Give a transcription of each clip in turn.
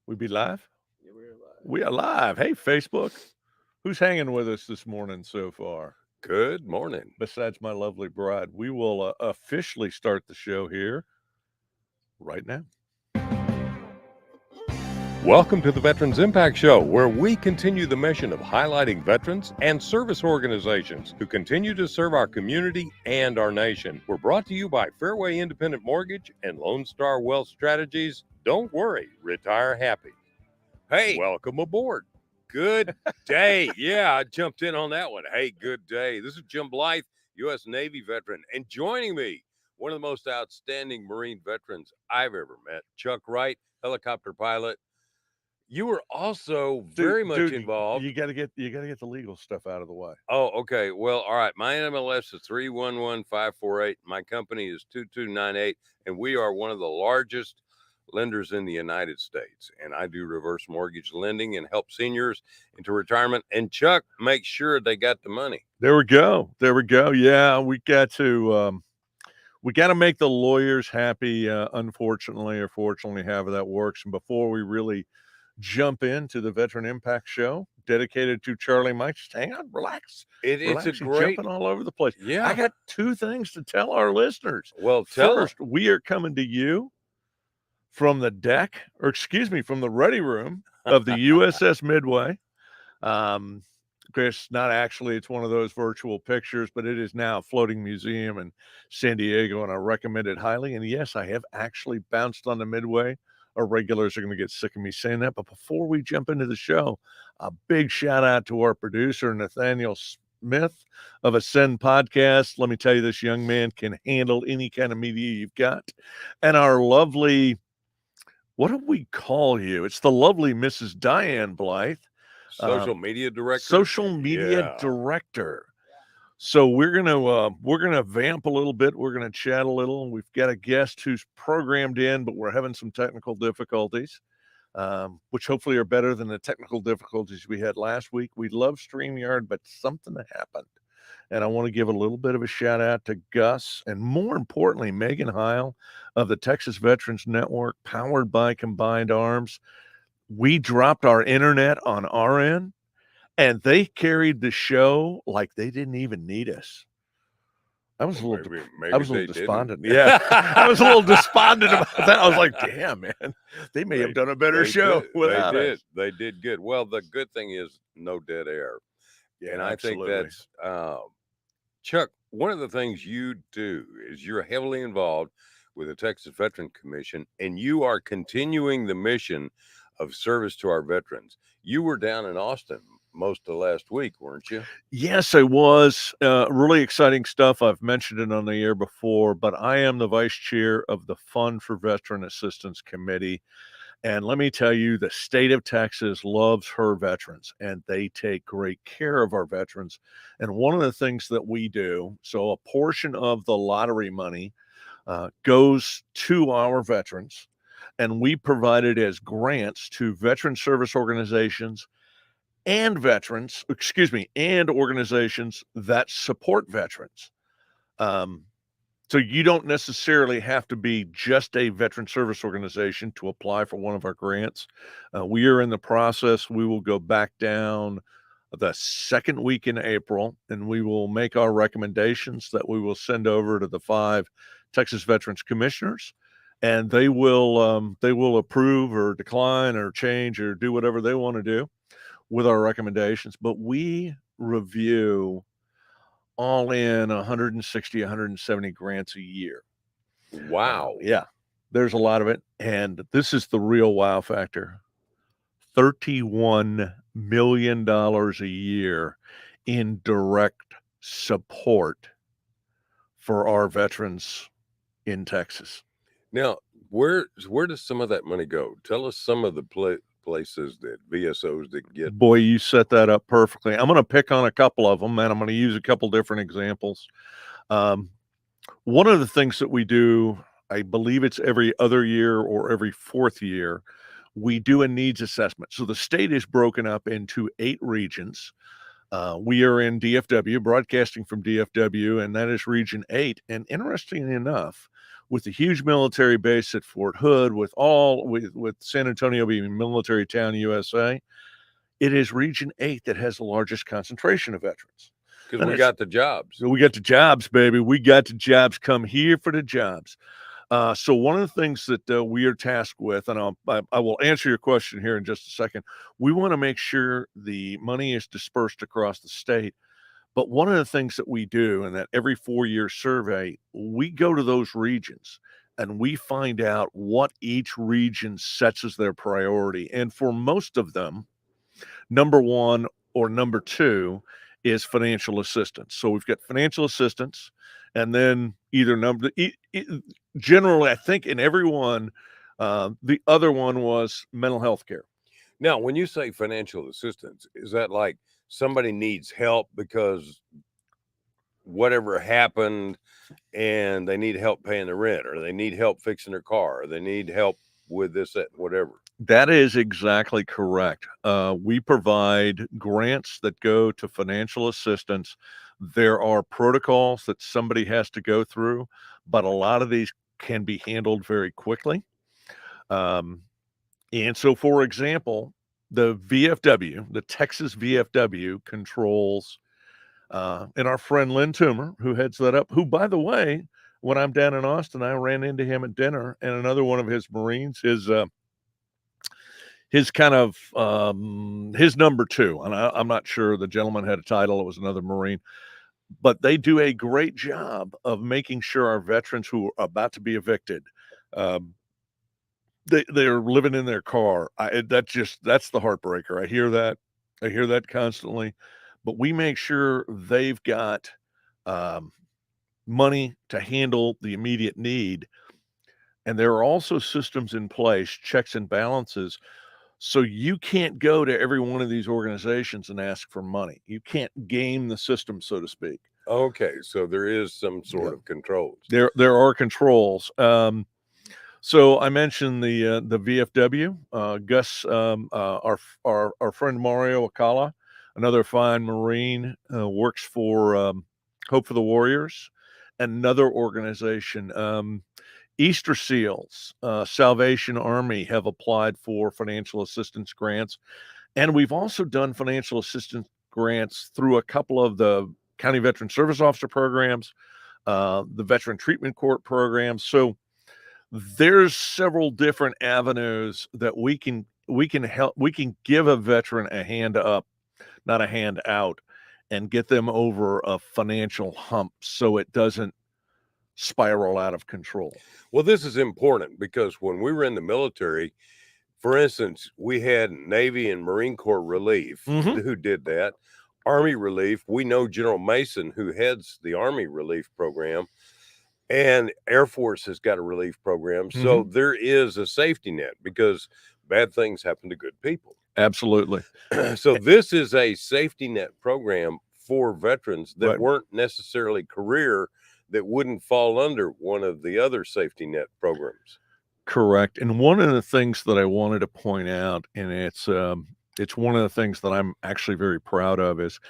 We be live? Yeah, we're live. We are live. Hey, Facebook. Who's hanging with us this morning so far? Good morning. Besides my lovely bride, we will officially start the show here right now. Welcome to the Veterans Impact Show, where we continue the mission of highlighting veterans and service organizations who continue to serve our community and our nation. We're brought to you by Fairway Independent Mortgage and Lone Star Wealth Strategies. Don't worry, retire happy. Hey, welcome aboard. Good day. Yeah, I jumped in on that one. Hey, good day. This is Jim Blythe, U.S. Navy veteran, and joining me, one of the most outstanding Marine veterans I've ever met, Chuck Wright, helicopter pilot. You were also very much Dude, involved. you gotta get the legal stuff out of the way. Oh, okay. Well, all right. My NMLS is 311548. My company is 2298, and we are one of the largest lenders in the United States. And I do reverse mortgage lending and help seniors into retirement. And Chuck makes sure they got the money. There we go. There we go. Yeah, we got to make the lawyers happy. Unfortunately or fortunately, however that works. And before we really jump into the Veteran Impact Show dedicated to Charlie Mike, just hang on, relax. It's a You're great, jumping all over the place. yeah. I got two things to tell our listeners. Well, tell 'em. First, we are coming to you from the deck, or excuse me, from the ready room of the USS Midway. Chris, not actually, it's one of those virtual pictures, but it is now a floating museum in San Diego, and I recommend it highly. And yes, I have actually bounced on the Midway. Our regulars are going to get sick of me saying that. But before we jump into the show, a big shout out to our producer, Nathaniel Smith of Ascend Podcast. Let me tell you, this young man can handle any kind of media you've got. And our lovely, what do we call you? It's the lovely Mrs. Diane Blythe. Social media director. Social media director. So we're gonna vamp a little bit. We're gonna chat a little. We've got a guest who's programmed in, but we're having some technical difficulties, which hopefully are better than the technical difficulties we had last week. We love StreamYard, but something happened. And I want to give a little bit of a shout out to Gus and, more importantly, Megan Heil of the Texas Veterans Network, powered by Combined Arms. We dropped our internet on our end, and they carried the show like they didn't even need us. I was a little despondent. Yeah, I was a little despondent about that. I was like, damn, man, they may have done a better show without us. They did good. Well, the good thing is no dead air. Yeah, and I absolutely. think that's, Chuck, one of the things you do is you're heavily involved with the Texas Veteran Commission, and you are continuing the mission of service to our veterans. You were down in Austin most of last week, weren't you? Yes, I was. Really exciting stuff. I've mentioned it on the air before, but I am the vice chair of the Fund for Veteran Assistance Committee. And let me tell you, the state of Texas loves her veterans, and they take great care of our veterans. And one of the things that we do, so a portion of the lottery money goes to our veterans, and we provide it as grants to veteran service organizations and and organizations that support veterans. So you don't necessarily have to be just a veteran service organization to apply for one of our grants. We are in the process. We will go back down the second week in April, and we will make our recommendations that we will send over to the 5 Texas Veterans Commissioners, and they will approve or decline or change or do whatever they want to do with our recommendations. But we review all in 160, 170 grants a year. Wow. Yeah, there's a lot of it. And this is the real wow factor. $31 million a year in direct support for our veterans in Texas. Now, where does some of that money go? Tell us some of the places that VSOs that get. Boy, you set that up perfectly. I'm going to pick on a couple of them, and I'm going to use a couple different examples. One of the things that we do, I believe it's every other year or every 4th year, we do a needs assessment. So the state is broken up into 8 regions. We are in DFW, broadcasting from DFW, and that is Region 8. And interestingly enough, with the huge military base at Fort Hood, with San Antonio being military town USA, it is Region 8 that has the largest concentration of veterans. Because And we got the jobs. we got the jobs, baby. We got the jobs. Come here for the jobs. So one of the things that we are tasked with, and I will answer your question here in just a second. We want to make sure the money is dispersed across the state. But one of the things that we do in that every 4-year survey, we go to those regions and we find out what each region sets as their priority. And for most of them, number one or number two is financial assistance. So we've got financial assistance, and then either generally, I think in every one, the other one was mental health care. Now, when you say financial assistance, is that like somebody needs help because whatever happened and they need help paying the rent, or they need help fixing their car, or they need help with this, that, whatever? That is exactly correct. We provide grants that go to financial assistance. There are protocols that somebody has to go through, but a lot of these can be handled very quickly. And so, for example, the VFW, the Texas VFW controls, and our friend Lynn Toomer, who heads that up, who, by the way, when I'm down in Austin, I ran into him at dinner, and another one of his Marines, his kind of his number two, and I'm not sure the gentleman had a title. It was another Marine, but they do a great job of making sure our veterans who are about to be evicted, they're living in their car. That's the heartbreaker. I hear that constantly, but we make sure they've got money to handle the immediate need, and there are also systems in place, checks and balances. So you can't go to every one of these organizations and ask for money. You can't game the system, so to speak. Okay, so there is some sort of controls. There are controls. So I mentioned the VFW. Gus, our friend Mario Akala, another fine Marine, works for Hope for the Warriors, another organization. Easter SEALs, Salvation Army have applied for financial assistance grants. And we've also done financial assistance grants through a couple of the County Veteran Service Officer programs, the Veteran Treatment Court programs. So there's several different avenues that we can give a veteran a hand up, not a hand out, and get them over a financial hump so it doesn't spiral out of control. Well, this is important because when we were in the military, for instance, we had Navy and Marine Corps relief who did that. Army relief, we know General Mason, who heads the Army relief program, and Air Force has got a relief program. So there is a safety net because bad things happen to good people. Absolutely. So this is a safety net program for veterans that weren't necessarily career, that wouldn't fall under one of the other safety net programs. Correct. And one of the things that I wanted to point out, and it's one of the things that I'm actually very proud of, is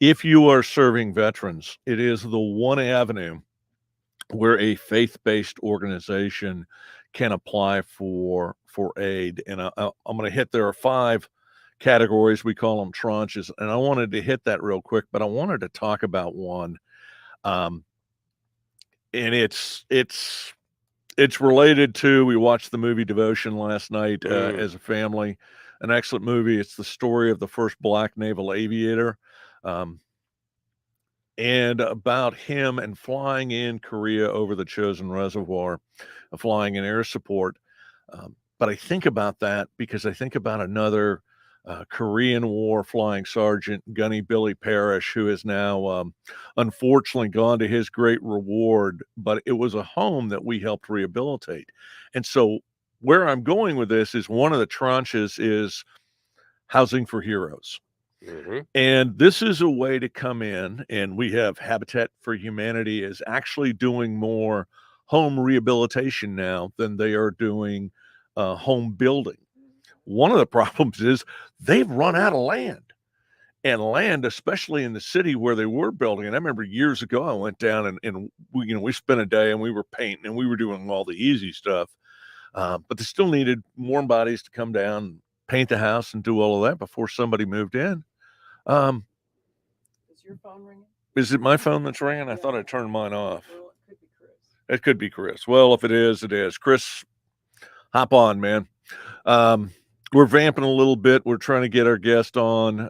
if you are serving veterans, it is the one avenue where a faith-based organization can apply for aid. And I'm going to hit, there are 5 categories. We call them tranches. And I wanted to hit that real quick, but I wanted to talk about one. And it's related to, we watched the movie Devotion last night as a family, an excellent movie. It's the story of the first Black naval aviator, and about him and flying in Korea over the Chosin Reservoir, flying in air support. But I think about that because I think about another Korean War flying sergeant, Gunny Billy Parrish, who is now unfortunately gone to his great reward, but it was a home that we helped rehabilitate. And so where I'm going with this is one of the tranches is Housing for Heroes. And this is a way to come in, and we have Habitat for Humanity is actually doing more home rehabilitation now than they are doing home building. One of the problems is they've run out of land. and land, especially in the city where they were building. And I remember years ago, I went down and we spent a day and we were painting and we were doing all the easy stuff. But they still needed warm bodies to come down, paint the house, and do all of that before somebody moved in. Is your phone ringing? Is it my phone that's ringing? I thought I turned mine off. Well, it could be Chris. It could be Chris. Well, if it is, it is. Chris, hop on, man. We're vamping a little bit. We're trying to get our guest on.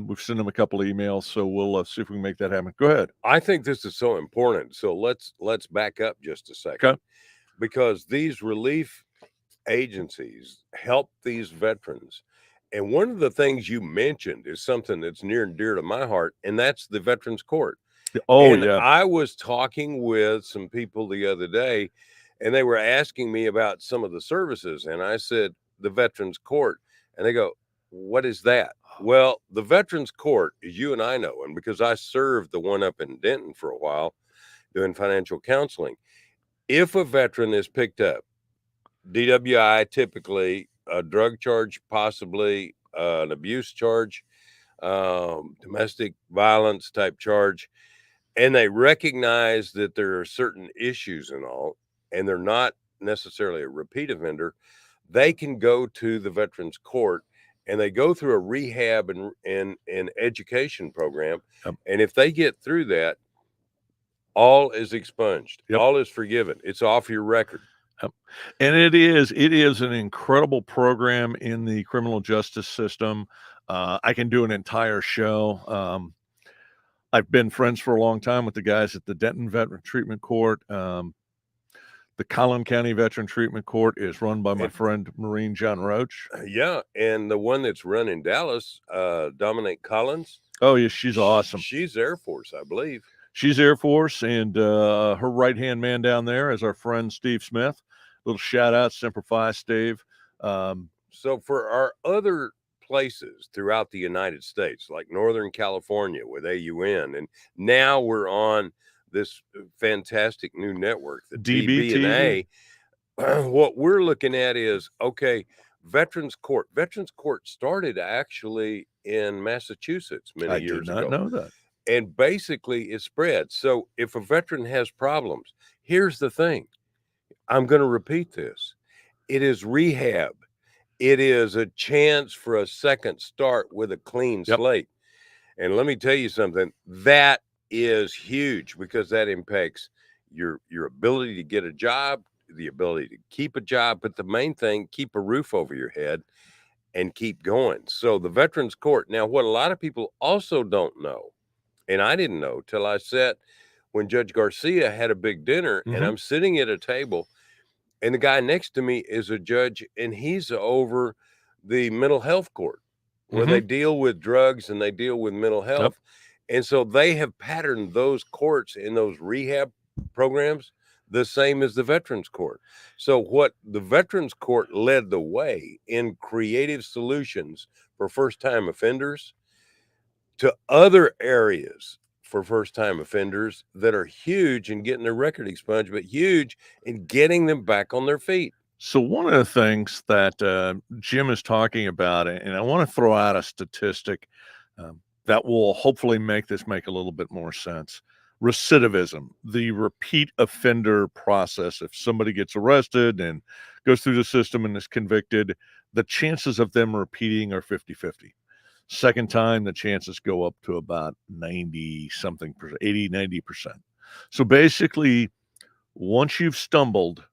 We've sent him a couple of emails, so we'll see if we can make that happen. Go ahead. I think this is so important. So let's back up just a second. Okay. Because these relief agencies help these veterans. And one of the things you mentioned is something that's near and dear to my heart, and that's the Veterans Court. Oh, and yeah. I was talking with some people the other day, and they were asking me about some of the services. And I said, the Veterans Court. And they go, what is that? Well, the Veterans Court, as you and I know, and because I served the one up in Denton for a while doing financial counseling, if a veteran is picked up, DWI, typically a drug charge, possibly an abuse charge, domestic violence type charge, and they recognize that there are certain issues and all, and they're not necessarily a repeat offender, they can go to the Veterans Court and they go through a rehab and education program. Yep. And if they get through that, all is expunged. Yep. All is forgiven. It's off your record. And it is an incredible program in the criminal justice system. I can do an entire show. I've been friends for a long time with the guys at the Denton Veteran Treatment Court. The Collin County Veteran Treatment Court is run by my friend Marine John Roach. Yeah, and the one that's run in Dallas, Dominic Collins. Oh, yeah, she's awesome. She's Air Force, I believe. She's Air Force, and her right-hand man down there is our friend Steve Smith. Little shout-out, Semper Fi, Steve. So for our other places throughout the United States, like Northern California with AUN, and now we're on this fantastic new network, the DB&A. What we're looking at is, okay, Veterans Court. Veterans Court started actually in Massachusetts many years ago. I did not know that. And basically it spread. So if a veteran has problems, here's the thing. I'm going to repeat this. It is rehab. It is a chance for a second start with a clean slate. And let me tell you something, that is huge because that impacts your ability to get a job, the ability to keep a job, but the main thing, keep a roof over your head and keep going. So the Veterans Court. Now, what a lot of people also don't know, and I didn't know till I sat when Judge Garcia had a big dinner, and I'm sitting at a table, and the guy next to me is a judge, and he's over the mental health court where they deal with drugs and they deal with mental health. And so they have patterned those courts in those rehab programs the same as the Veterans Court. So what the Veterans Court led the way in creative solutions for first-time offenders to other areas for first-time offenders that are huge in getting their record expunged, but huge in getting them back on their feet. So one of the things that Jim is talking about, and I want to throw out a statistic that will hopefully make this make a little bit more sense. Recidivism, the repeat offender process. If somebody gets arrested and goes through the system and is convicted, the chances of them repeating are 50-50. Second time, the chances go up to about 90-something percent, 80-90%. So basically, once you've stumbled,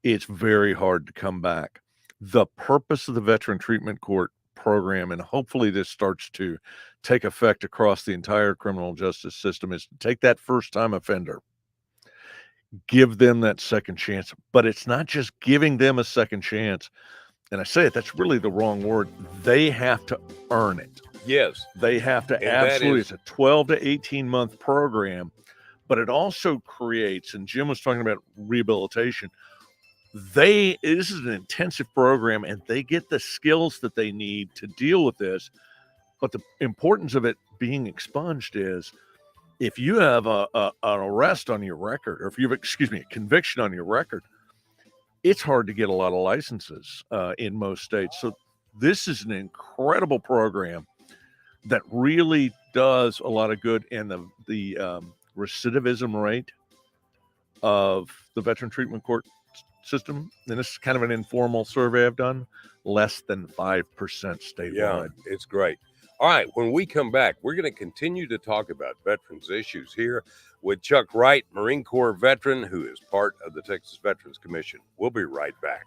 it's very hard to come back. The purpose of the Veteran Treatment Court program, and hopefully this starts to take effect across the entire criminal justice system, is to take that first-time offender, give them that second chance. But it's not just giving them a second chance. And I say it, that's really the wrong word. They have to earn it. Yes. They have to absolutely. It's a 12 to 18-month program, but it also creates, and Jim was talking about rehabilitation, this is an intensive program and they get the skills that they need to deal with this. But the importance of it being expunged is if you have an arrest on your record, or if you have, a conviction on your record, it's hard to get a lot of licenses in most states. So this is an incredible program that really does a lot of good. And the recidivism rate of the veteran treatment court system, and this is kind of an informal survey I've done, less than 5% statewide. Yeah, it's great. All right, when we come back, we're going to continue to talk about veterans issues here with Chuck Wright, Marine Corps veteran, who is part of the Texas Veterans Commission. We'll be right back.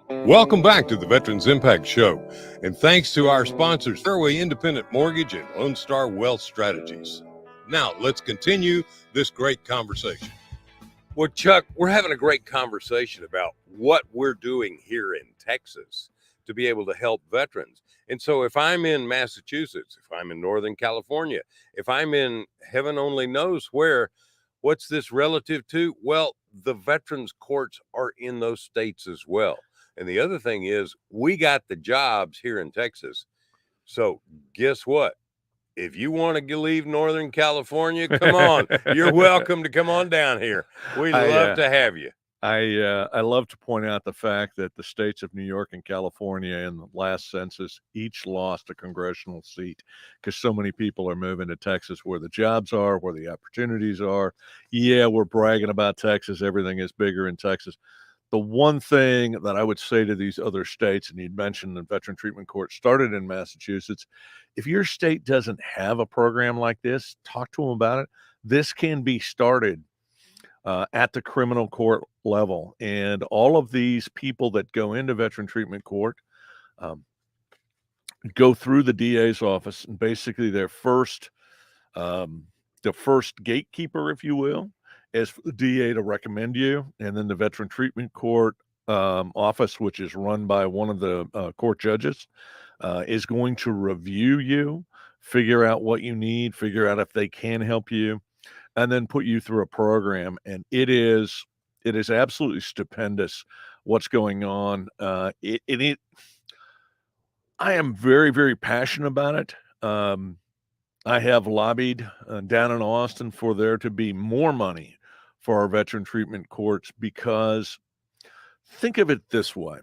Welcome back to the Veterans Impact Show, and thanks to our sponsors, Fairway Independent Mortgage and Lone Star Wealth Strategies. Now, let's continue this great conversation. Well, Chuck, we're having a great conversation about what we're doing here in Texas to be able to help veterans. And so if I'm in Massachusetts, if I'm in Northern California, if I'm in heaven only knows where, what's this relative to? Well, the veterans courts are in those states as well. And the other thing is, we got the jobs here in Texas. So guess what? If you want to leave Northern California, come on. You're welcome to come on down here. We'd love to have you. I love to point out the fact that the states of New York and California in the last census each lost a congressional seat because so many people are moving to Texas where the jobs are, where the opportunities are. Yeah, we're bragging about Texas. Everything is bigger in Texas. The one thing that I would say to these other states, and you'd mentioned the Veteran Treatment Court started in Massachusetts, if your state doesn't have a program like this, talk to them about it. This can be started at the criminal court level. And all of these people that go into Veteran Treatment Court go through the DA's office, and basically their first, the first gatekeeper, if you will, is for the DA to recommend you, and then the Veteran Treatment Court office, which is run by one of the court judges, is going to review you, figure out what you need, figure out if they can help you, and then put you through a program. And it is absolutely stupendous what's going on. I am very, very passionate about it. I have lobbied down in Austin for there to be more money for our veteran treatment courts, because think of it this way.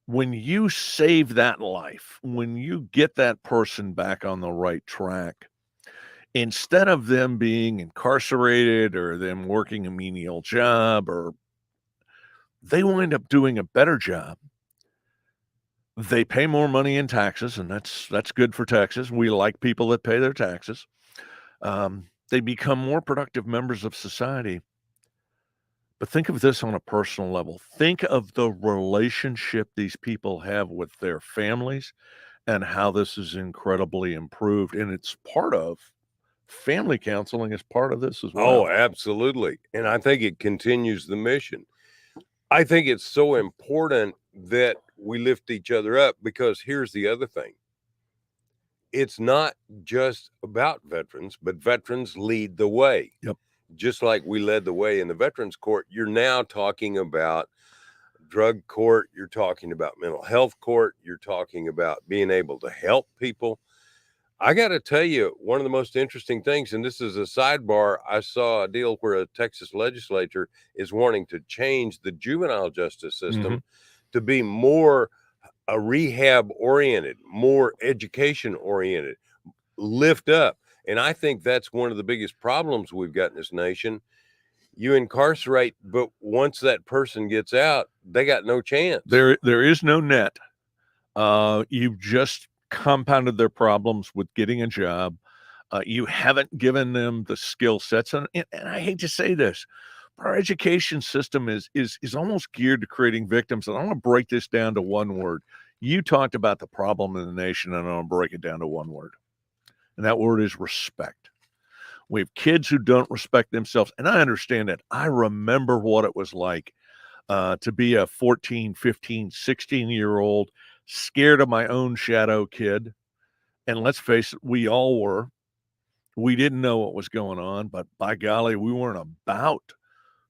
When you save that life, when you get that person back on the right track, instead of them being incarcerated or them working a menial job, or they wind up doing a better job. They pay more money in taxes, and that's good for Texas. We like people that pay their taxes. They become more productive members of society. But think of this on a personal level. Think of the relationship these people have with their families and how this is incredibly improved. And it's part of family counseling is part of this as well. Oh, absolutely. And I think it continues the mission. I think it's so important that we lift each other up, because here's the other thing. It's not just about veterans, but veterans lead the way. Yep. Just like we led the way in the veterans court, you're now talking about drug court, you're talking about mental health court, you're talking about being able to help people. I got to tell you, one of the most interesting things, and this is a sidebar, I saw a deal where a Texas legislature is wanting to change the juvenile justice system to be more rehab oriented, more education oriented, lift up. And I think that's one of the biggest problems we've got in this nation. You incarcerate, but once that person gets out, they got no chance. There is no net. You've just compounded their problems with getting a job. You haven't given them the skill sets. And I hate to say this, but our education system is almost geared to creating victims. And I'm going to break this down to one word. You talked about the problem in the nation, and I'm going to break it down to one word. And that word is respect. We have kids who don't respect themselves. And I understand it. I remember what it was like to be a 14, 15, 16-year-old, scared of my own shadow kid. And let's face it, we all were. We didn't know what was going on, but by golly, we weren't about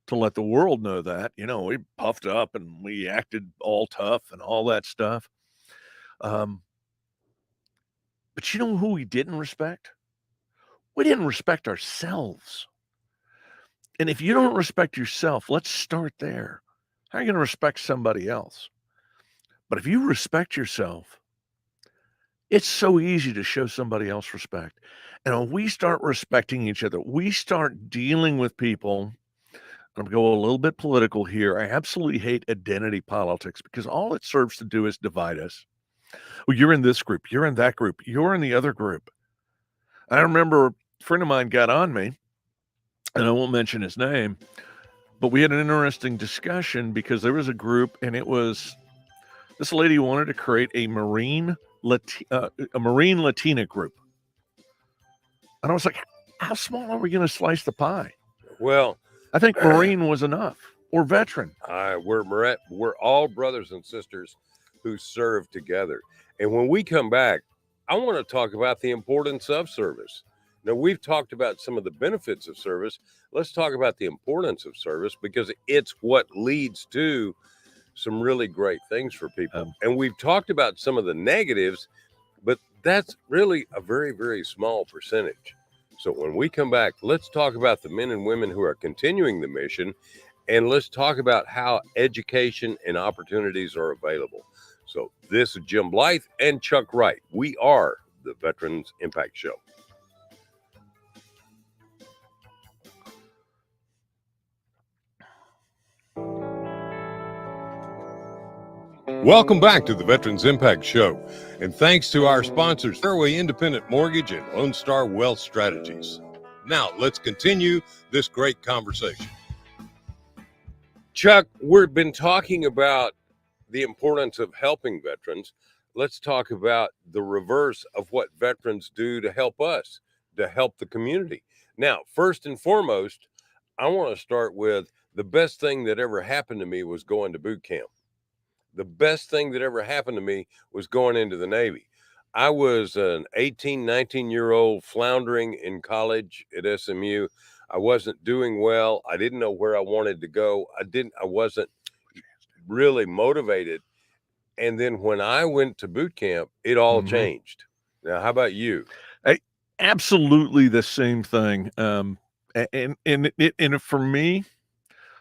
to let the world know that. You know, we puffed up and we acted all tough and all that stuff. But you know who we didn't respect? We didn't respect ourselves. And if you don't respect yourself, let's start there. how are you going to respect somebody else? But if you respect yourself, it's so easy to show somebody else respect. And when we start respecting each other, we start dealing with people. I'm going to go a little bit political here. I absolutely hate identity politics because all it serves to do is divide us. Well, you're in this group, you're in that group, you're in the other group. I remember a friend of mine got on me, and I won't mention his name, but we had an interesting discussion because there was a group, and it was this lady wanted to create a Marine Latina group. And I was like, how small are we going to slice the pie? Well, I think Marine was enough, or veteran. We're all brothers and sisters who serve together. And when we come back, I want to talk about the importance of service. Now, we've talked about some of the benefits of service. Let's talk about the importance of service because it's what leads to some really great things for people. And we've talked about some of the negatives, but that's really a very, very small percentage. So when we come back, let's talk about the men and women who are continuing the mission, and let's talk about how education and opportunities are available. So this is Jim Blythe and Chuck Wright. We are the Veterans Impact Show. Welcome back to the Veterans Impact Show. And thanks to our sponsors, Fairway Independent Mortgage and Lone Star Wealth Strategies. Now, let's continue this great conversation. Chuck, we've been talking about the importance of helping veterans. Let's talk about the reverse of what veterans do to help us, to help the community. Now, first and foremost, I want to start with the best thing that ever happened to me was going to boot camp. The best thing that ever happened to me was going into the Navy. I was an 18, 19-year-old floundering in college at SMU. I wasn't doing well. I didn't know where I wanted to go. I wasn't really motivated. And then when I went to boot camp, it all changed. Now, how about you? Absolutely the same thing. And for me,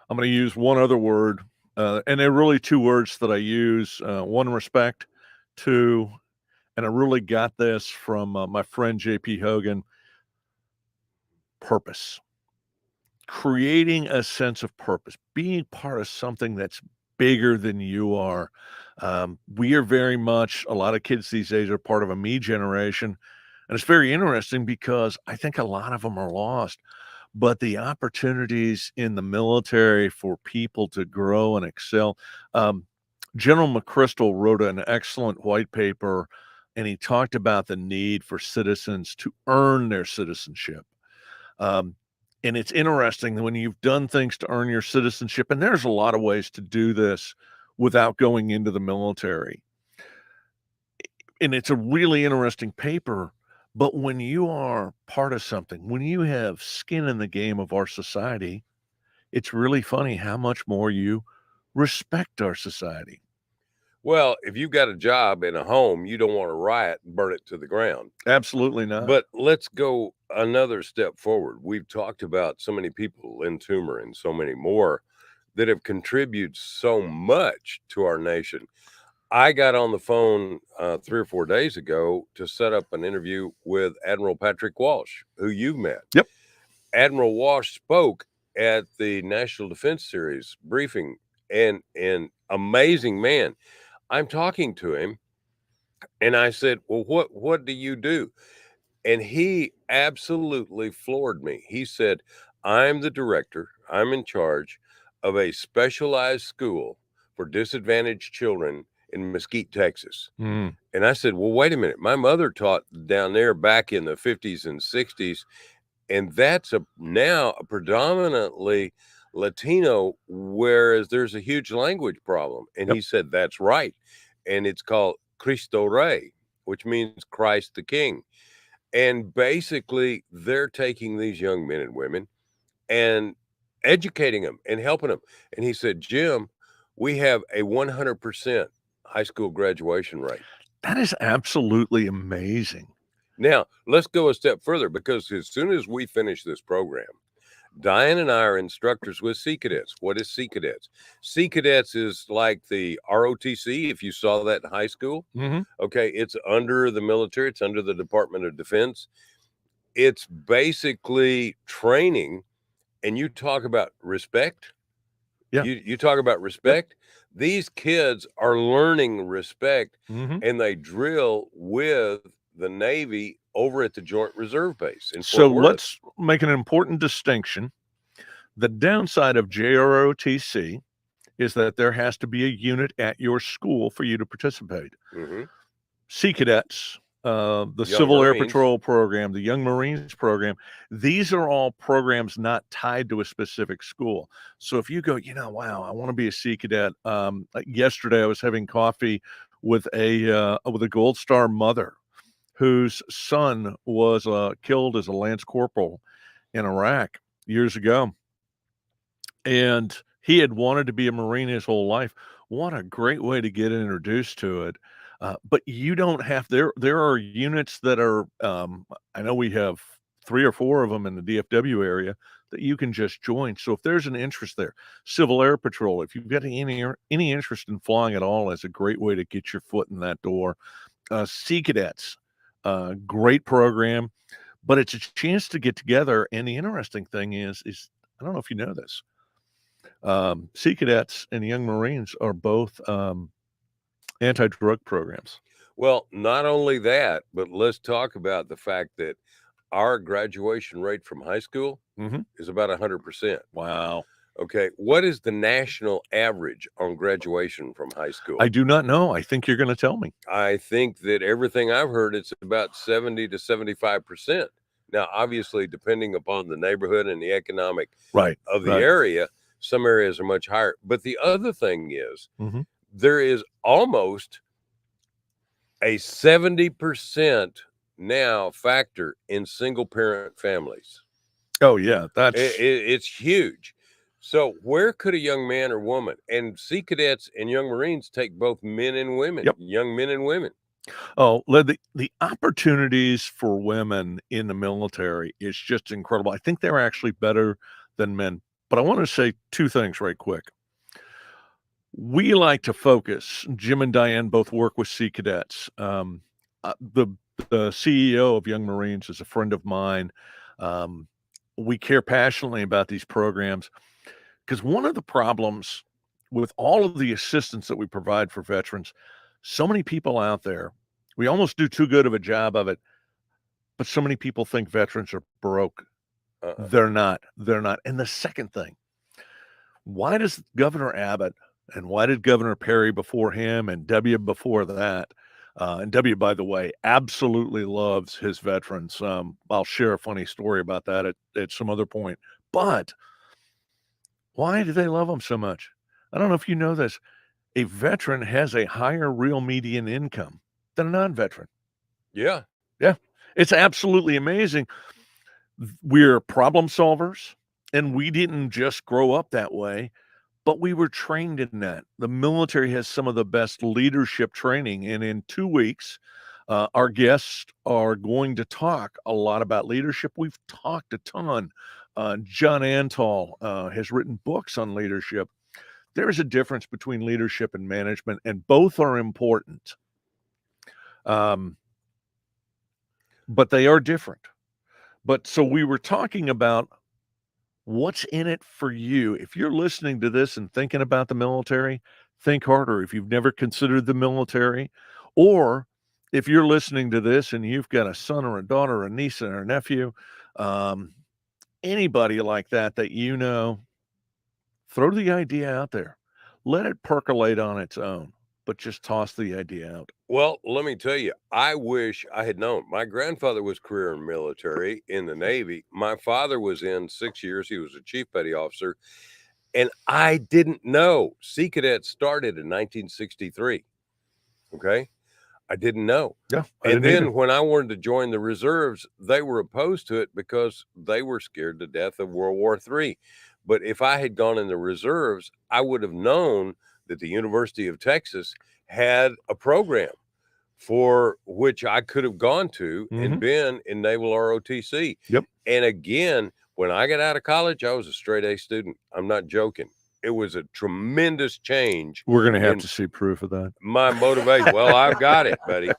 I'm going to use one other word, and they're really two words that I use. One, respect. Two, and I really got this from my friend J.P. Hogan, purpose. Creating a sense of purpose, being part of something that's bigger than you are. We are very much, a lot of kids these days are part of a me generation. And it's very interesting because I think a lot of them are lost. But the opportunities in the military for people to grow and excel. General McChrystal wrote an excellent white paper, and he talked about the need for citizens to earn their citizenship. And it's interesting that when you've done things to earn your citizenship, and there's a lot of ways to do this without going into the military. And it's a really interesting paper. But when you are part of something, when you have skin in the game of our society, it's really funny how much more you respect our society. Well, if you've got a job and a home, you don't want to riot and burn it to the ground. Absolutely not. But let's go another step forward. We've talked about so many people, Lynn Toomer and so many more, that have contributed so much to our nation. I got on the phone 3 or 4 days ago to set up an interview with Admiral Patrick Walsh, who you've met. Yep. Admiral Walsh spoke at the National Defense Series briefing, and an amazing man. I'm talking to him, and I said, well, what do you do? And he absolutely floored me. He said, I'm the director, I'm in charge of a specialized school for disadvantaged children in Mesquite, Texas. And I said, well, wait a minute. My mother taught down there back in the 50s and 60s, and that's now a predominantly Latino, whereas there's a huge language problem. And he said, that's right. And it's called Cristo Rey, which means Christ the King. And basically, they're taking these young men and women and educating them and helping them. And he said, Jim, we have a 100% high school graduation rate. That is absolutely amazing. Now, let's go a step further, because as soon as we finish this program, Diane and I are instructors with Sea Cadets. What is Sea Cadets? Sea Cadets is like the ROTC, if you saw that in high school. Okay, it's under the military, it's under the Department of Defense. It's basically training, and you talk about respect. Yeah. You talk about respect. These kids are learning respect, and they drill with the Navy over at the Joint Reserve Base in So Fort Worth. let's make an important distinction. The downside of JROTC is that there has to be a unit at your school for you to participate. Sea Cadets, the Young Civil Air Marines. Patrol program, the Young Marines program, these are all programs not tied to a specific school. So if you go, wow, I want to be a Sea Cadet. Yesterday I was having coffee with a Gold Star mother whose son was killed as a Lance Corporal in Iraq years ago. And he had wanted to be a Marine his whole life. What a great way to get introduced to it. But you don't have, there are units that are, I know we have 3 or 4 of them in the DFW area that you can just join. So if there's an interest there, Civil Air Patrol, if you've got any interest in flying at all, is a great way to get your foot in that door. Sea Cadets, great program, but it's a chance to get together. And the interesting thing is I don't know if you know this, Sea Cadets and Young Marines are both anti-drug programs. Well, not only that, but let's talk about the fact that our graduation rate from high school is about 100%. Wow. Okay, what is the national average on graduation from high school? I do not know. I think you're going to tell me. I think that everything I've heard, it's about 70 to 75%. Now, obviously, depending upon the neighborhood and the economic of the area, some areas are much higher. But the other thing is, there is almost a 70% now factor in single parent families. Oh yeah, it's huge. So where could a young man or woman, and Sea Cadets and Young Marines take both men and women, young men and women. Oh, the opportunities for women in the military is just incredible. I think they're actually better than men. But I want to say 2 things right quick. We like to focus. Jim and Diane both work with Sea Cadets. The CEO of Young Marines is a friend of mine. We care passionately about these programs because one of the problems with all of the assistance that we provide for veterans, so many people out there, we almost do too good of a job of it, but so many people think veterans are broke. They're not. And the second thing, why does Governor Abbott and why did Governor Perry before him and W before that, and W, by the way, absolutely loves his veterans. I'll share a funny story about that at some other point. But why do they love them so much? I don't know if you know this. A veteran has a higher real median income than a non-veteran. Yeah. It's absolutely amazing. We're problem solvers, and we didn't just grow up that way, but we were trained in that. The military has some of the best leadership training, and in 2 weeks, our guests are going to talk a lot about leadership. We've talked a ton. John Antal has written books on leadership. There is a difference between leadership and management, and both are important. But they are different. But so we were talking about what's in it for you. If you're listening to this and thinking about the military, think harder. If you've never considered the military, or if you're listening to this and you've got a son or a daughter, or a niece or a nephew, anybody like that you know, throw the idea out there. Let it percolate on its own, but just toss the idea out. Well, let me tell you, I wish I had known. My grandfather was career in military in the Navy. My father was in 6 years. He was a chief petty officer. And I didn't know Sea Cadets started in 1963. Okay. I didn't know. Yeah. And then when I wanted to join the reserves, they were opposed to it because they were scared to death of World War III. But if I had gone in the reserves, I would have known that the University of Texas had a program for which I could have gone to and been in Naval ROTC. Yep. And again, When I got out of college, I was a straight A student. I'm not joking. It was a tremendous change We're going to have in to see proof of that. my motivation. Well, I've got it, buddy.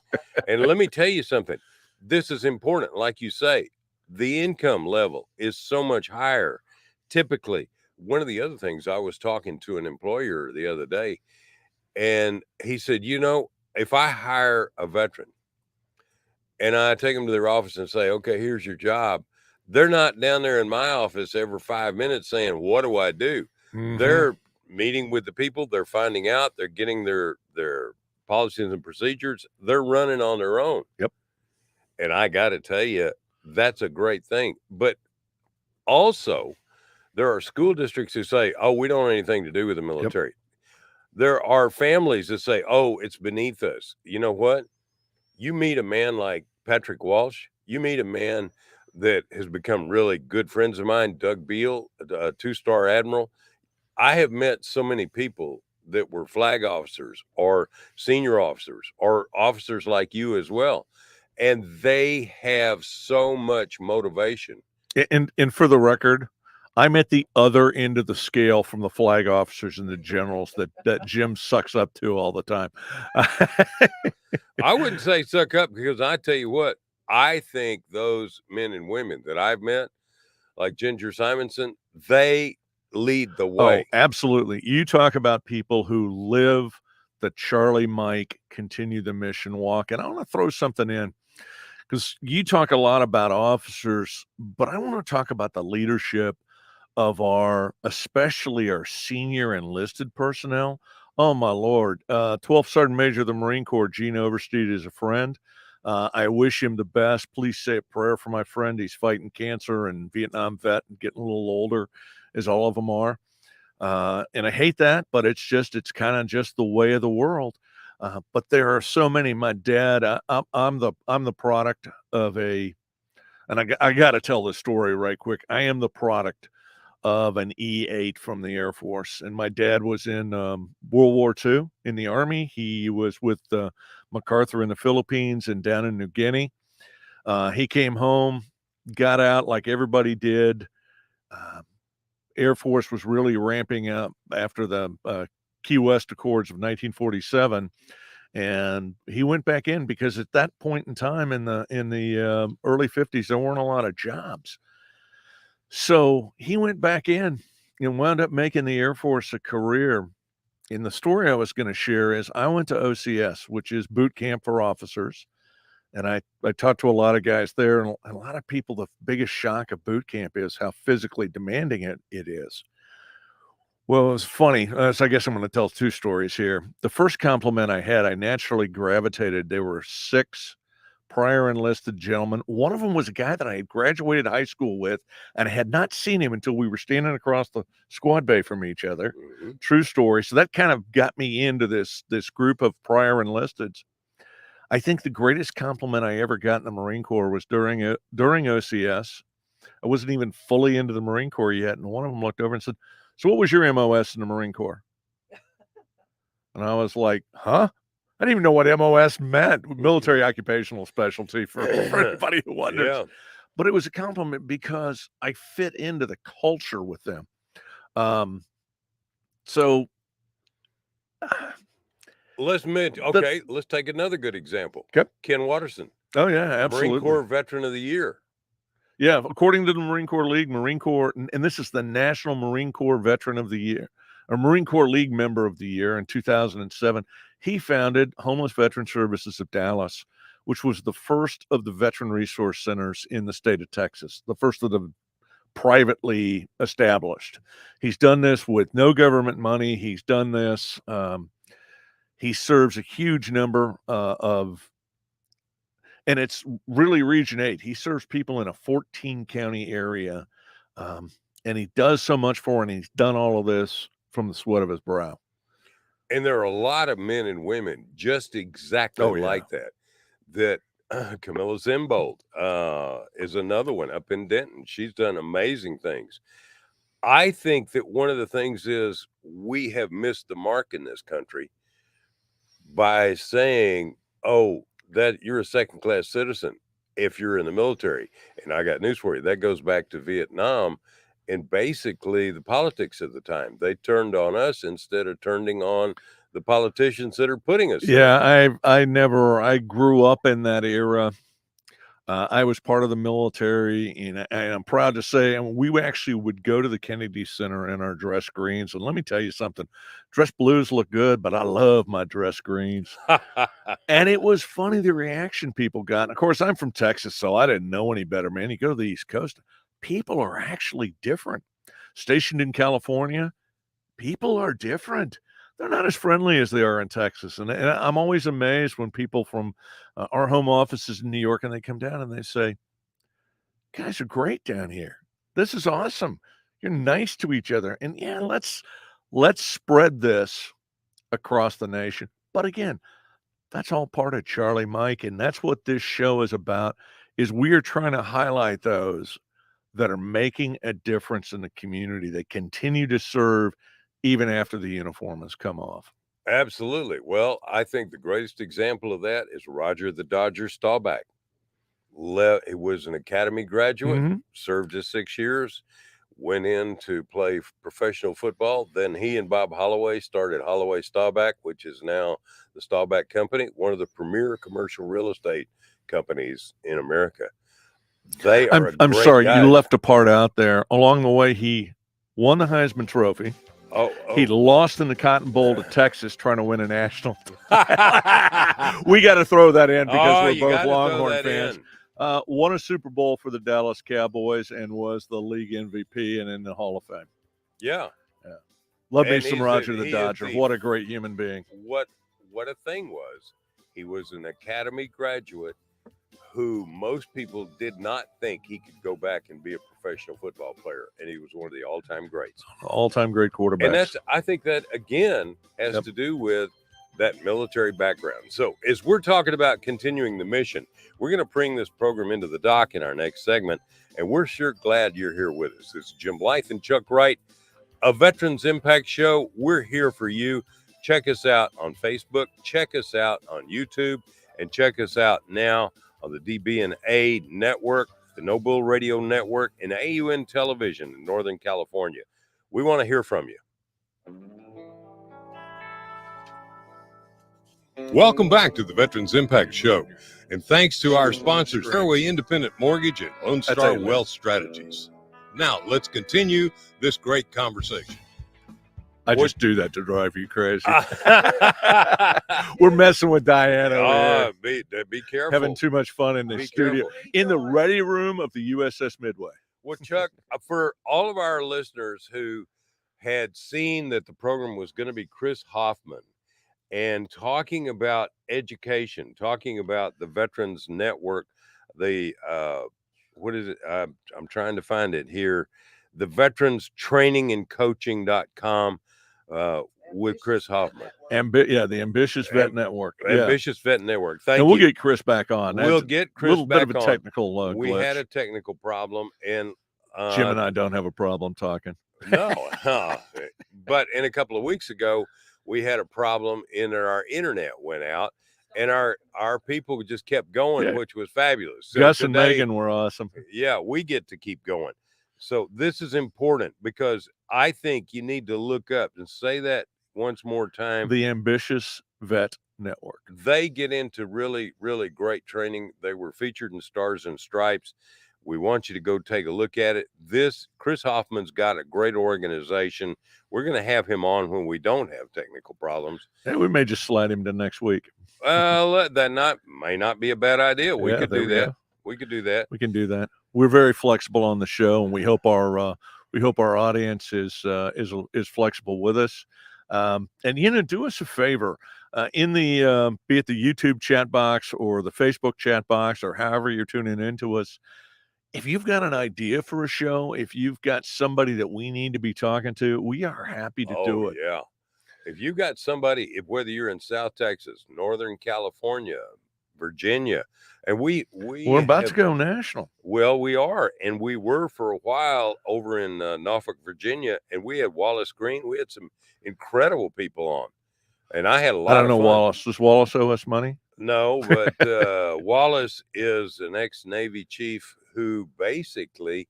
And let me tell you something. This is important. Like you say, the income level is so much higher. Typically, one of the other things, I was talking to an employer the other day, and he said, if I hire a veteran and I take them to their office and say, okay, here's your job, they're not down there in my office every 5 minutes saying, what do I do? Mhm. They're meeting with the people, they're finding out, they're getting their policies and procedures, they're running on their own. Yep. And I got to tell you, that's a great thing. But also, there are school districts who say, oh, we don't want anything to do with the military. There are families that say, oh, it's beneath us. You know what? You meet a man like Patrick Walsh, you meet a man that has become really good friends of mine, Doug Beal, a 2-star admiral. I have met so many people that were flag officers or senior officers or officers like you as well. And they have so much motivation. And for the record, I'm at the other end of the scale from the flag officers and the generals that Jim sucks up to all the time. I wouldn't say suck up, because I tell you what, I think those men and women that I've met, like Ginger Simonson, they lead the Oh, way. absolutely. You talk about people who live the Charlie Mike continue the mission walk. And I want to throw something in because you talk a lot about officers, but I want to talk about the leadership of especially our senior enlisted personnel. Oh my Lord. 12th Sergeant Major of the Marine Corps, Gene Overstreet, is a friend. I wish him the best. Please say a prayer for my friend. He's fighting cancer and Vietnam vet and getting a little older, as all of them are. And I hate that, but it's kind of just the way of the world. But there are so many. My dad, I'm the product of and I got to tell this story right quick. I am the product of an E-8 from the Air Force, and my dad was in World War II in the Army. He was with MacArthur in the Philippines and down in New Guinea. He came home, got out like everybody did. Air Force was really ramping up after the Key West Accords of 1947, and he went back in because at that point in time in the early 50s there weren't a lot of jobs. So he went back in and wound up making the Air Force a career. And the story I was going to share is I went to OCS, which is boot camp for officers. And I talked to a lot of guys there, and a lot of people, the biggest shock of boot camp is how physically demanding it is. Well, it was funny. So I guess I'm going to tell two stories here. The first compliment I had, I naturally gravitated. There were 6 prior enlisted gentlemen. One of them was a guy that I had graduated high school with, and I had not seen him until we were standing across the squad bay from each other. Mm-hmm. True story. So that kind of got me into this group of prior enlisteds. I think the greatest compliment I ever got in the Marine Corps was during OCS. I wasn't even fully into the Marine Corps yet, and one of them looked over and said, "So what was your MOS in the Marine Corps?" And I was like, "Huh?" I didn't even know what MOS meant, military occupational specialty, for anybody who wonders. Yeah. But it was a compliment because I fit into the culture with them. So Let's take another good example. Okay. Ken Watterson, Oh yeah, absolutely. Marine Corps Veteran of the Year. Yeah, according to the Marine Corps League, Marine Corps, and this is the National Marine Corps Veteran of the Year, a Marine Corps League Member of the Year in 2007. He founded Homeless Veteran Services of Dallas, which was the first of the veteran resource centers in the state of Texas, the first of the privately established. He's done this with no government money. He's done this. He serves a huge number and it's really Region 8. He serves people in a 14-county area, and he does so much for, and he's done all of this from the sweat of his brow. And there are a lot of men and women just exactly like that. Camilla Zimbold is another one up in Denton. She's done amazing things. I think that one of the things is we have missed the mark in this country by saying, oh, that you're a second-class citizen. if you're in the military. And I got news for you. That goes back to Vietnam and basically the politics of the time. They turned on us instead of turning on the politicians that are putting us there. Yeah, I grew up in that era. I was part of the military, and I'm proud to say, and we actually would go to the Kennedy Center in our dress greens. And let me tell you something, dress blues look good, but I love my dress greens. And it was funny the reaction people got. And of course, I'm from Texas, so I didn't know any better, man. You go to the East Coast, people are actually different. Stationed in California, people are different. They're not as friendly as they are in Texas. And I'm always amazed when people from our home offices in New York and they come down and they say, guys are great down here. This is awesome. You're nice to each other. And yeah, let's spread this across the nation. But again, that's all part of Charlie Mike. And that's what this show is about, is we are trying to highlight those that are making a difference in the community, that continue to serve even after the uniform has come off. Absolutely. Well, I think the greatest example of that is Roger the Dodger Staubach. He was an academy graduate, Mhm. served his 6 years, went in to play professional football. Then he and Bob Holloway started Holloway Staubach, which is now the Staubach Company, one of the premier commercial real estate companies in America. They are I'm great sorry, guys. you left a part out there. Along the way, he won the Heisman Trophy. He lost in the Cotton Bowl to Texas trying to win a national. We got to throw that in because we're both Longhorn fans. Won a Super Bowl for the Dallas Cowboys and was the league MVP and in the Hall of Fame. Yeah. Love me some Roger the Dodger. What a great human being. What a thing was. He was an academy graduate who most people did not think he could go back and be a professional football player, and he was one of the all-time greats. All-time great quarterbacks. And I think that, again, has to do with that military background. So as we're talking about continuing the mission, we're going to bring this program into the dock in our next segment, and we're sure glad you're here with us. This is Jim Blythe and Chuck Wright, a Veterans Impact Show. We're here for you. Check us out on Facebook, check us out on YouTube, and check us out now on the DB&A Network, the No Bull Radio Network, and AUN Television in Northern California. We want to hear from you. Welcome back to the Veterans Impact Show. And thanks to our sponsors, Fairway Independent Mortgage and Lone Star Wealth Strategies. Now, let's continue this great conversation. I just do that to drive you crazy. We're messing with Diana. Be careful. Having too much fun in the studio. In the ready room of the USS Midway. Well, Chuck, for all of our listeners who had seen that the program was going to be Chris Hoffman and talking about education, talking about the Veterans Network, what is it? I'm trying to find it here. The Veterans Training and Coaching.com with Chris Hoffman. The Ambitious Vet Network. Ambitious Vet Network. Thank you. And we'll get Chris back on. We'll get Chris back on. A little bit of a technical glitch. We had a technical problem, and Jim and I don't have a problem talking. No, but in a couple of weeks ago, we had a problem in our internet went out, and our people just kept going, which was fabulous. So Gus and Megan were awesome. Yeah, we get to keep going. So this is important because I think you need to look up and say that once more time. The Ambitious Vet Network. They get into really, really great training. They were featured in Stars and Stripes. We want you to go take a look at it. Chris Hoffman's got a great organization. We're going to have him on when we don't have technical problems. And we may just slide him to next week. That may not be a bad idea. We could do that. We could do that. We can do that. We're very flexible on the show, and we hope our audience is flexible with us. And do us a favor. In the be it the YouTube chat box or the Facebook chat box or however you're tuning into us, if you've got an idea for a show, if you've got somebody that we need to be talking to, we are happy to do it. Yeah. If you've got somebody, whether you're in South Texas, Northern California, Virginia, and we're about to go national. Well, we are, and we were for a while over in Norfolk, Virginia, and we had Wallace Green. We had some incredible people on, and I had a lot of fun. Wallace. Does Wallace owe us money? No, but Wallace is an ex-Navy chief who basically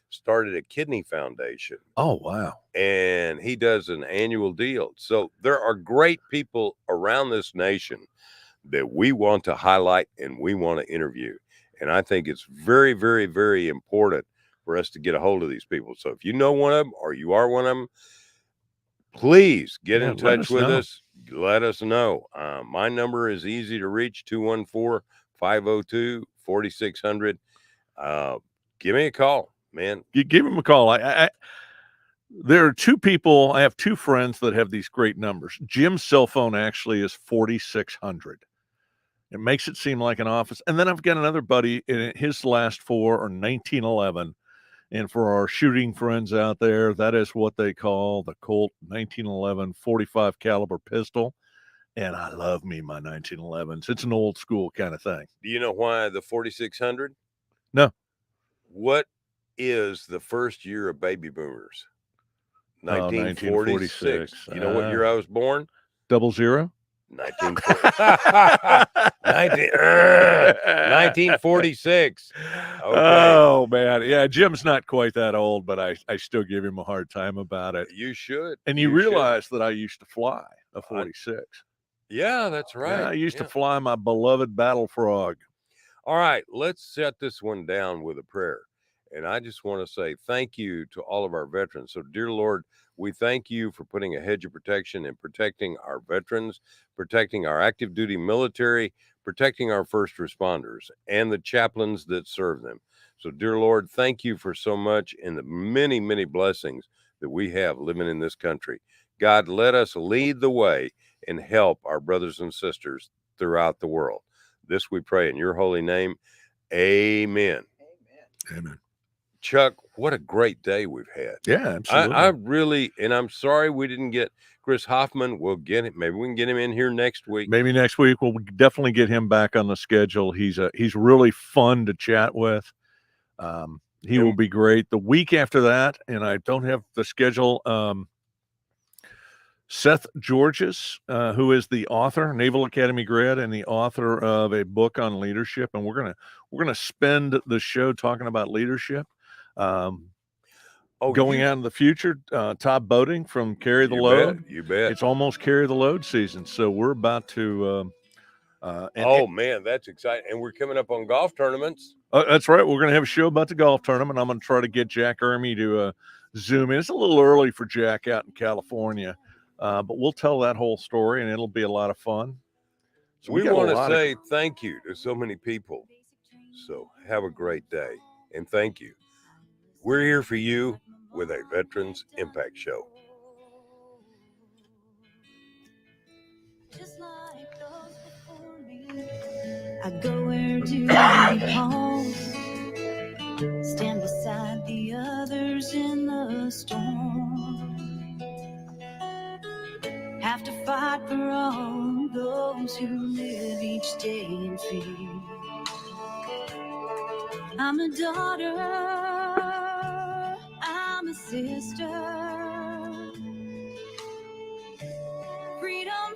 started a kidney foundation, Oh, wow. and he does an annual deal. So there are great people around this nation that we want to highlight and we want to interview. And I think it's very, very, very important for us to get a hold of these people. So if you know one of them or you are one of them, please get Yeah, in let touch us with know. us. Let us know. My number is easy to reach, 214-502-4600. Give me a call, man. You give him a call. There are two people. I have two friends that have these great numbers. Jim's cell phone actually is 4600. It makes it seem like an office. And then I've got another buddy, and his last four are 1911. And for our shooting friends out there, that is what they call the Colt 1911 45 caliber pistol. And I love me my 1911s. It's an old school kind of thing. Do you know why the 4600? No. What is the first year of baby boomers? 1946. 1946. You know what year I was born? 00? 1946. Okay. Oh, man. Yeah, Jim's not quite that old, but I still give him a hard time about it. You should. And you realize that I used to fly a 46. Yeah, that's right. Yeah, I used to fly my beloved Battle Frog. All right, let's set this one down with a prayer. And I just want to say thank you to all of our veterans. So, dear Lord, we thank you for putting a hedge of protection and protecting our veterans, protecting our active duty military, protecting our first responders and the chaplains that serve them. So, dear Lord, thank you for so much and the many, many blessings that we have living in this country. God, let us lead the way and help our brothers and sisters throughout the world. This we pray in your holy name. Amen. Amen. Chuck, what a great day we've had. Yeah, absolutely. I really, and I'm sorry we didn't get Chris Hoffman. We'll get him. Maybe we can get him in here next week. Maybe next week we'll definitely get him back on the schedule. He's really fun to chat with. He will be great. The week after that, and I don't have the schedule. Seth Georges, who is the author, Naval Academy grad, and the author of a book on leadership, and we're gonna spend the show talking about leadership. Going out in the future, Todd Boating from Carry the Load. You bet. It's almost Carry the Load season, so we're about to. Man, that's exciting! And we're coming up on golf tournaments. That's right. We're going to have a show about the golf tournament. I'm going to try to get Jack Ermy to zoom in. It's a little early for Jack out in California, but we'll tell that whole story, and it'll be a lot of fun. So we want to say thank you to so many people. So have a great day, and thank you. We're here for you with a Veterans Impact Show. Just like those before me, I go where duty calls, stand beside the others in the storm, have to fight for all those who live each day in fear. I'm a daughter, I'm a sister,